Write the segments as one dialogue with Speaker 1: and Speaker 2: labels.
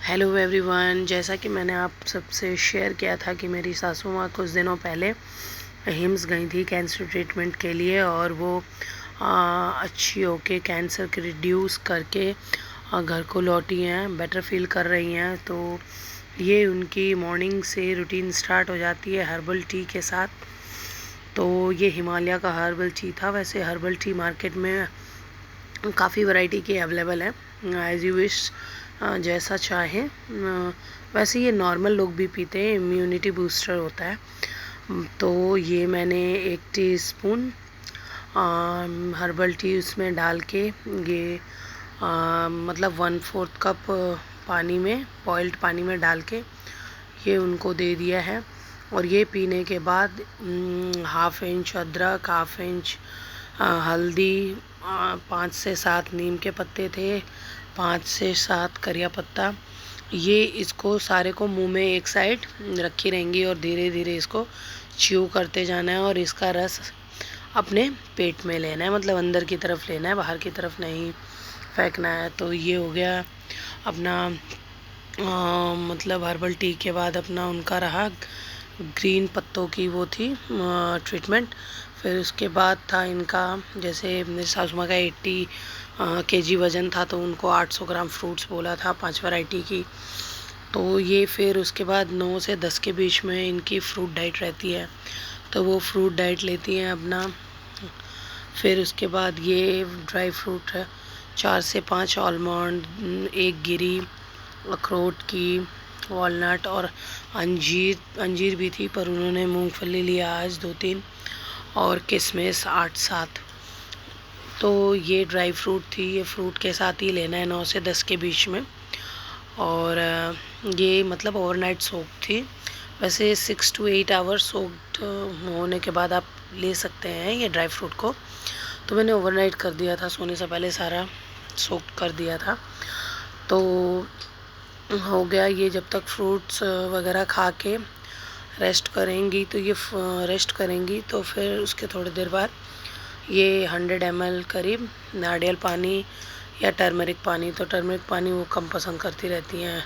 Speaker 1: Hello everyone, जैसा कि मैंने आप सबसे शेयर किया था कि मेरी सासू माँ कुछ दिनों पहले हिम्स गई थी कैंसर ट्रीटमेंट के लिए और वो अच्छी होके कैंसर के रिड्यूस करके घर को लौटी हैं, बेटर फील कर रही हैं। तो ये उनकी मॉर्निंग से रूटीन स्टार्ट हो जाती है हर्बल टी के साथ। तो ये हिमालय का हर्बल टी था। वैसे हर्बल टी मार्केट में काफ़ी वैरायटी की अवेलेबल है, एज यू विश, जैसा चाहें। वैसे ये नॉर्मल लोग भी पीते हैं, इम्यूनिटी बूस्टर होता है। तो ये मैंने 1 टीस्पून हर्बल टी उसमें डाल के ये मतलब 1/4 कप पानी में, बॉइल्ड पानी में डाल के ये उनको दे दिया है। और ये पीने के बाद 1/2 इंच अदरक, 1/2 इंच हल्दी, 5 से 7 नीम के पत्ते थे, 5 से 7 करिया पत्ता, ये इसको सारे को मुंह में एक साइड रखी रहेंगी और धीरे धीरे इसको च्यू करते जाना है और इसका रस अपने पेट में लेना है, मतलब अंदर की तरफ लेना है, बाहर की तरफ नहीं फेंकना है। तो ये हो गया अपना मतलब हर्बल टी के बाद अपना उनका रहा ग्रीन पत्तों की वो थी ट्रीटमेंट। फिर उसके बाद था इनका, जैसे मेरी सासू माँ का 80 kg वज़न था तो उनको 800 ग्राम फ्रूट्स बोला था, 5 वैरायटी की। तो ये फिर उसके बाद 9 से 10 के बीच में इनकी फ्रूट डाइट रहती है, तो वो फ्रूट डाइट लेती हैं अपना। फिर उसके बाद ये ड्राई फ्रूट है, 4 से 5 आलमंड, 1 गिरी अखरोट की, वॉलनट और अंजीर भी थी, पर उन्होंने मूंगफली लिया आज 2-3, और किशमिश 8-7। तो ये ड्राई फ्रूट थी, ये फ्रूट के साथ ही लेना है 9 से 10 के बीच में। और ये मतलब ओवरनाइट सोक थी। वैसे 6 to 8 आवर्स सोक्ड होने के बाद आप ले सकते हैं ये ड्राई फ्रूट को। तो मैंने ओवरनाइट कर दिया था, सोने से पहले सारा सोक कर दिया था। तो हो गया ये, जब तक फ्रूट्स वगैरह खा के रेस्ट करेंगी तो ये रेस्ट करेंगी तो फिर उसके थोड़ी देर बाद ये 100 ml करीब नारियल पानी या टर्मरिक पानी, तो टर्मरिक पानी वो कम पसंद करती रहती हैं,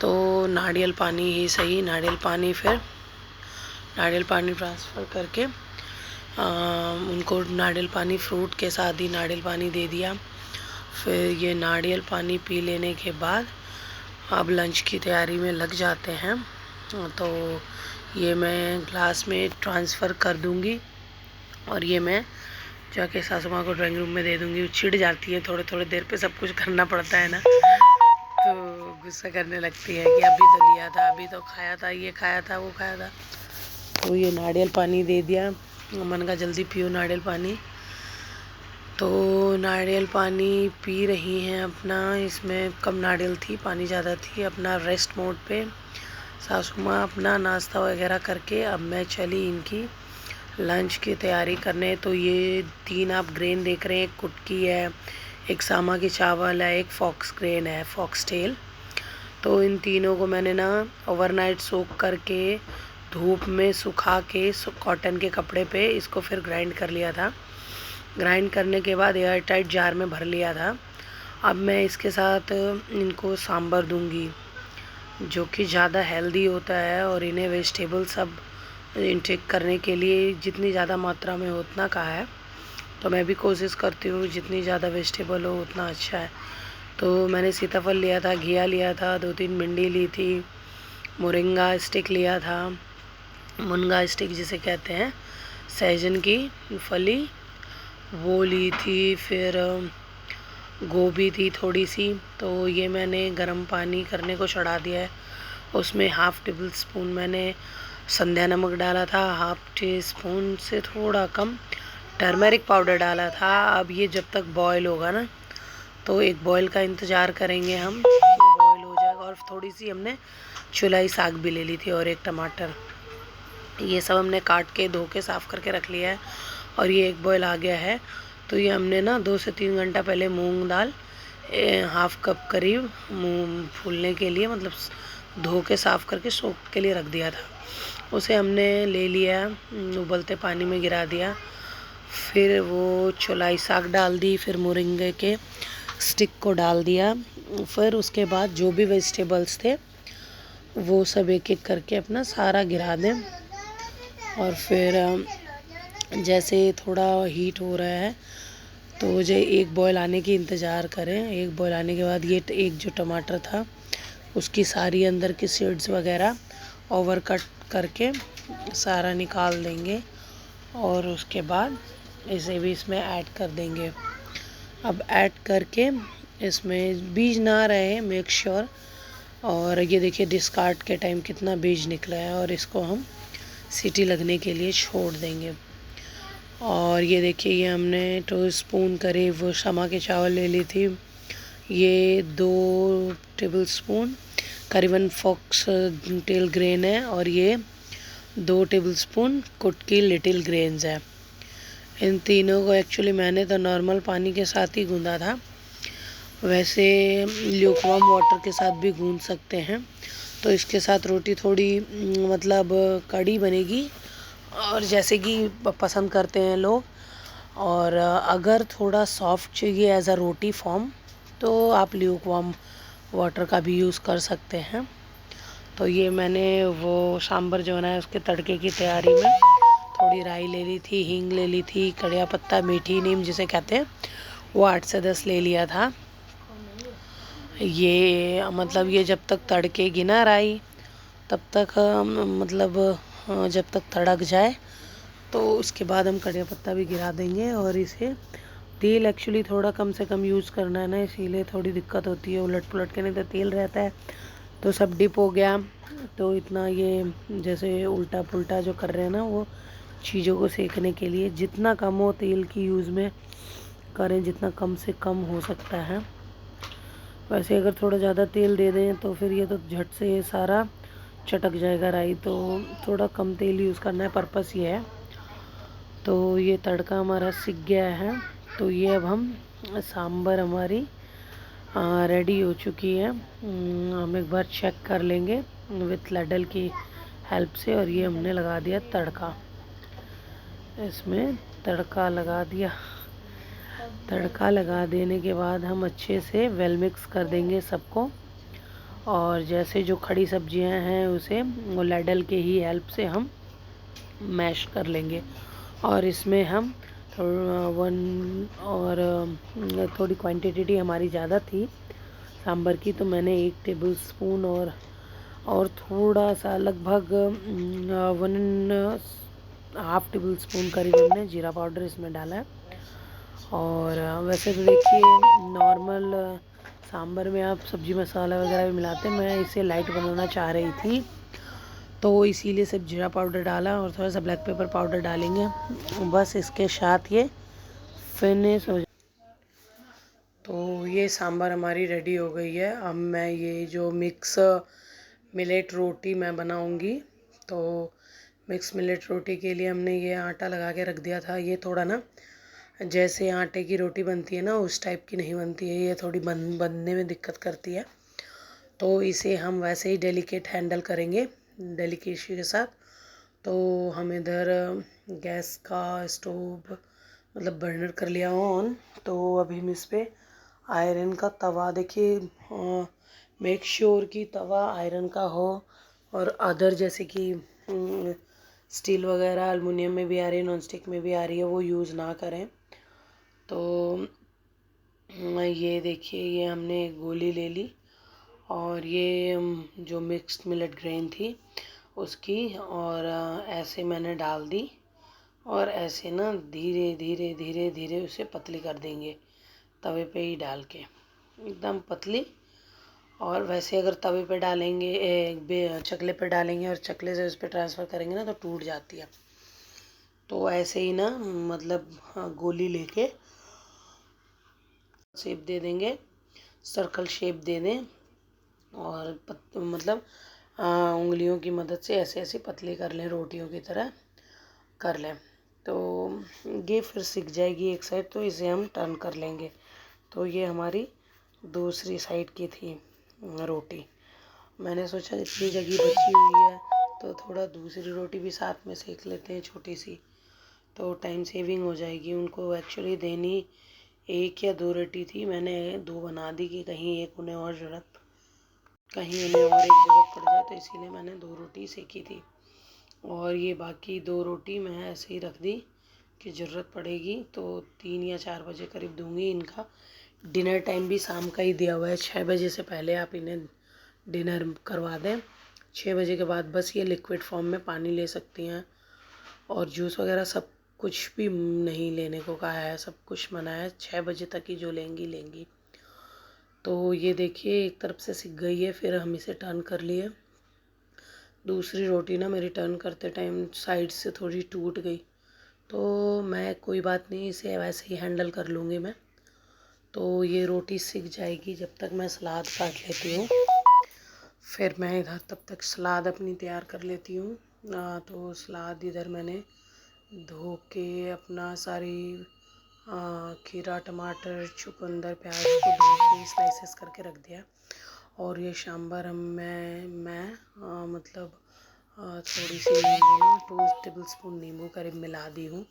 Speaker 1: तो नारियल पानी ही सही, नारियल पानी। फिर नारियल पानी ट्रांसफ़र करके उनको नारियल पानी फ्रूट के साथ ही नारियल पानी दे दिया। फिर ये नारियल पानी पी लेने के बाद अब लंच की तैयारी में लग जाते हैं। तो ये मैं ग्लास में ट्रांसफ़र कर दूँगी और ये मैं जाके सासू माँ को ड्राइंग रूम में दे दूँगी। वो चिढ़ जाती है, थोड़े थोड़े देर पे सब कुछ करना पड़ता है ना, तो गुस्सा करने लगती है कि अभी तो लिया था, अभी तो खाया था, ये खाया था, वो खाया था। तो ये नारियल पानी दे दिया, मन का जल्दी पियो नारियल पानी। तो नारियल पानी पी रही हैं अपना, इसमें कम नारियल थी, पानी ज़्यादा थी। अपना रेस्ट मोड पे सासू माँ अपना नाश्ता वगैरह करके अब मैं चली इनकी लंच की तैयारी करने। तो ये 3 आप ग्रेन देख रहे हैं, एक कुटकी है, एक सामा की चावल है, एक फॉक्स ग्रेन है, फॉक्सटेल। तो इन तीनों को मैंने ना ओवरनाइट सोक करके धूप में सुखा के कॉटन के कपड़े पे इसको फिर ग्राइंड कर लिया था। ग्राइंड करने के बाद एयर टाइट जार में भर लिया था। अब मैं इसके साथ इनको सांभर दूंगी, जो कि ज़्यादा हेल्दी होता है और इन्हें वेजिटेबल सब इंटेक करने के लिए जितनी ज़्यादा मात्रा में हो उतना कहा है। तो मैं भी कोशिश करती हूँ जितनी ज़्यादा वेजिटेबल हो उतना अच्छा है। तो मैंने सीताफल लिया था, घिया लिया था, 2-3 भिंडी ली थी, मोरिंगा स्टिक लिया था, मुनगा स्टिक जिसे कहते हैं, सहजन की फली वो ली थी, फिर गोभी थी थोड़ी सी। तो ये मैंने गर्म पानी करने को चढ़ा दिया है, उसमें 1/2 टेबल स्पून मैंने संध्या नमक डाला था, 1/2 टीस्पून से थोड़ा कम टर्मरिक पाउडर डाला था। अब ये जब तक बॉयल होगा ना, तो एक बॉयल का इंतज़ार करेंगे हम, बॉयल हो जाएगा। और थोड़ी सी हमने चुलाई साग भी ले ली थी और एक टमाटर, ये सब हमने काट के धो के साफ़ करके रख लिया है। और ये एक बॉयल आ गया है, तो ये हमने ना 2 से 3 घंटा पहले मूंग दाल 1/2 कप करीब मूंग फूलने के लिए, मतलब धो के साफ़ करके सोख के लिए रख दिया था। उसे हमने ले लिया, उबलते पानी में गिरा दिया, फिर वो चौलाई साग डाल दी, फिर मोरिंगे के स्टिक को डाल दिया, फिर उसके बाद जो भी वेजिटेबल्स थे वो सब एक एक करके अपना सारा गिरा दें। और फिर जैसे थोड़ा हीट हो रहा है तो जो एक बॉयल आने की इंतज़ार करें। एक बॉयल आने के बाद ये एक जो टमाटर था उसकी सारी अंदर की सीड्स वगैरह ओवर कट करके सारा निकाल देंगे और उसके बाद इसे भी इसमें ऐड कर देंगे। अब ऐड करके इसमें बीज ना रहे मेक श्योर। और ये देखिए डिस्कार्ड के टाइम कितना बीज निकला है और इसको हम सीटी लगने के लिए छोड़ देंगे। और ये देखिए ये हमने 2 स्पून करीब शमा के चावल ले ली थी। ये 2 टेबल स्पून करीबन फॉक्स टेल ग्रेन है और ये 2 टेबल स्पून कुटकी लिटिल ग्रेन्स है। इन तीनों को एक्चुअली मैंने तो नॉर्मल पानी के साथ ही गूंदा था, वैसे ल्यूकवार्म वाटर के साथ भी गूंद सकते हैं। तो इसके साथ रोटी थोड़ी मतलब कड़ी बनेगी और जैसे कि पसंद करते हैं लोग। और अगर थोड़ा सॉफ्ट चाहिए एज अ रोटी फॉर्म तो आप ल्यूकवार्म वाटर का भी यूज़ कर सकते हैं। तो ये मैंने वो सांभर जो बनाया उसके तड़के की तैयारी में थोड़ी राई ले ली थी, हींग ले ली थी, कड़िया पत्ता, मीठी नीम जिसे कहते हैं, वो 8 से 10 ले लिया था। ये मतलब ये जब तक तड़केगी ना राई तब तक मतलब जब तक तड़क जाए तो उसके बाद हम कड़िया पत्ता भी गिरा देंगे। और इसे तेल एक्चुअली थोड़ा कम से कम यूज़ करना है ना, इसीलिए थोड़ी दिक्कत होती है उलट पुलट के, नहीं तो तेल रहता है तो सब डिप हो गया। तो इतना ये जैसे उल्टा पुल्टा जो कर रहे हैं ना वो चीज़ों को सेकने के लिए जितना कम हो तेल की यूज़ में करें, जितना कम से कम हो सकता है। वैसे अगर थोड़ा ज़्यादा तेल दे दें तो फिर ये तो झट से ये सारा चटक जाएगा राई, तो थोड़ा कम तेल यूज़ करना है, पर्पस ये है। तो ये तड़का हमारा सिक गया है। तो ये अब हम सांभर हमारी रेडी हो चुकी है। हम एक बार चेक कर लेंगे विथ लैडल की हेल्प से। और ये हमने लगा दिया तड़का, इसमें तड़का लगा दिया। तड़का लगा देने के बाद हम अच्छे से वेल मिक्स कर देंगे सबको। और जैसे जो खड़ी सब्जियां हैं उसे वो लैडल के ही हेल्प से हम मैश कर लेंगे। और इसमें हम थोड़ी क्वांटिटी हमारी ज़्यादा थी सांभर की, तो मैंने 1 टेबल स्पून और थोड़ा सा लगभग 1.5 टेबल स्पून करीब हमने जीरा पाउडर इसमें डाला है। और वैसे तो देखिए नॉर्मल सांभर में आप सब्जी मसाला वगैरह भी मिलाते हैं, मैं इसे लाइट बनाना चाह रही थी तो इसीलिए सिर्फ जीरा पाउडर डाला और थोड़ा सा ब्लैक पेपर पाउडर डालेंगे, बस इसके साथ ये फिनिश हो। तो ये सांभर हमारी रेडी हो गई है। अब मैं ये जो मिक्स मिलेट रोटी मैं बनाऊंगी। तो मिक्स मिलेट रोटी के लिए हमने ये आटा लगा के रख दिया था। ये थोड़ा ना जैसे आटे की रोटी बनती है ना उस टाइप की नहीं बनती है, ये थोड़ी बनने में दिक्कत करती है। तो इसे हम वैसे ही डेलिकेट हैंडल करेंगे, डेलिकेसी के साथ। तो हम इधर गैस का स्टोव मतलब बर्नर कर लिया ऑन। तो अभी हम इस पर आयरन का तवा, देखिए मेक श्योर कि तवा आयरन का हो। और अदर जैसे कि स्टील वगैरह एलुमिनियम में भी आ रही है, नॉन स्टिक में भी आ रही है, वो यूज़ ना करें। तो ये देखिए ये हमने एक गोली ले ली और ये जो मिक्स्ड मिलेट ग्रेन थी उसकी, और ऐसे मैंने डाल दी और ऐसे ना धीरे धीरे धीरे धीरे उसे पतली कर देंगे तवे पे ही डाल के, एकदम पतली। और वैसे अगर तवे पे डालेंगे चकले पे डालेंगे और चकले से उस पर ट्रांसफ़र करेंगे ना तो टूट जाती है। तो ऐसे ही ना मतलब गोली लेके शेप दे देंगे, सर्कल शेप दे दें और मतलब उंगलियों की मदद से ऐसे ऐसे पतली कर लें, रोटियों की तरह कर लें। तो ये फिर सिक जाएगी एक साइड, तो इसे हम टर्न कर लेंगे। तो ये हमारी दूसरी साइड की थी रोटी। मैंने सोचा इतनी जगह बची हुई है तो थोड़ा दूसरी रोटी भी साथ में सेक लेते हैं छोटी सी, तो टाइम सेविंग हो जाएगी। उनको एक्चुअली देनी 1 या 2 रोटी थी, मैंने 2 बना दी कि कहीं एक उन्हें और ज़रूरत पड़ जाए, तो इसीलिए मैंने 2 रोटी सेकी थी। और ये बाकी 2 रोटी मैं ऐसे ही रख दी कि ज़रूरत पड़ेगी तो 3 या 4 बजे करीब दूंगी। इनका डिनर टाइम भी शाम का ही दिया हुआ है, 6 बजे से पहले आप इन्हें डिनर करवा दें। 6 बजे के बाद बस ये लिक्विड फॉर्म में पानी ले सकती हैं, और जूस वगैरह सब कुछ भी नहीं लेने को कहा है, सब कुछ मना है। 6 बजे तक ही जो लेंगी। तो ये देखिए एक तरफ से सिक गई है, फिर हम इसे टर्न कर लिए। दूसरी रोटी ना मेरी टर्न करते टाइम साइड से थोड़ी टूट गई, तो मैं कोई बात नहीं, इसे वैसे ही हैंडल कर लूँगी मैं। तो ये रोटी सिक जाएगी, जब तक मैं सलाद काट लेती हूँ। फिर मैं इधर तब तक सलाद अपनी तैयार कर लेती हूँ। तो सलाद इधर मैंने धो के अपना सारी खीरा, टमाटर, चुकंदर, प्याज को धो के स्लाइसेस करके रख दिया। और ये सांभर मैं मतलब थोड़ी सी नींबू ना 2 टेबल स्पून नींबू करीब मिला दी हूँ।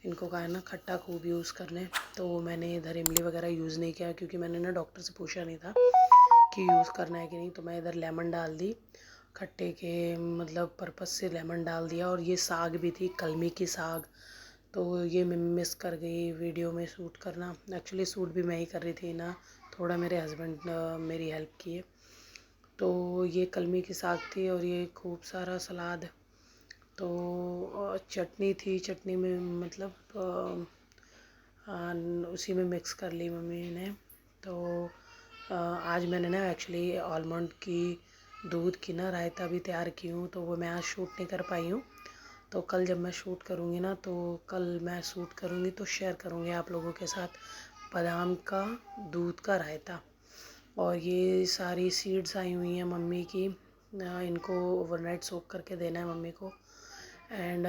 Speaker 1: इनको कहा है ना खट्टा खूब यूज़ करने, तो मैंने इधर इमली वगैरह यूज़ नहीं किया, क्योंकि मैंने ना डॉक्टर से पूछा नहीं था कि यूज़ करना है कि नहीं। तो मैं इधर लेमन डाल दी, खट्टे के मतलब पर्पस से लेमन डाल दिया। और ये साग भी थी, कलमी की साग, तो ये मैं मिस कर गई वीडियो में शूट करना। एक्चुअली शूट भी मैं ही कर रही थी ना, थोड़ा मेरे हस्बैंड मेरी हेल्प किए। तो ये कलमी की साग थी, और ये खूब सारा सलाद। तो चटनी थी, चटनी में मतलब उसी में मिक्स कर ली मम्मी ने। तो आज मैंने ना एक्चुअली आलमंड की दूध की ना रायता भी तैयार की हूँ, तो वो मैं आज शूट नहीं कर पाई हूँ। तो कल जब मैं शूट करूँगी ना, तो कल मैं शूट करूँगी तो शेयर करूँगी आप लोगों के साथ बादाम का दूध का रायता। और ये सारी सीड्स आई हुई हैं मम्मी की, इनको ओवरनाइट सोक करके देना है मम्मी को। एंड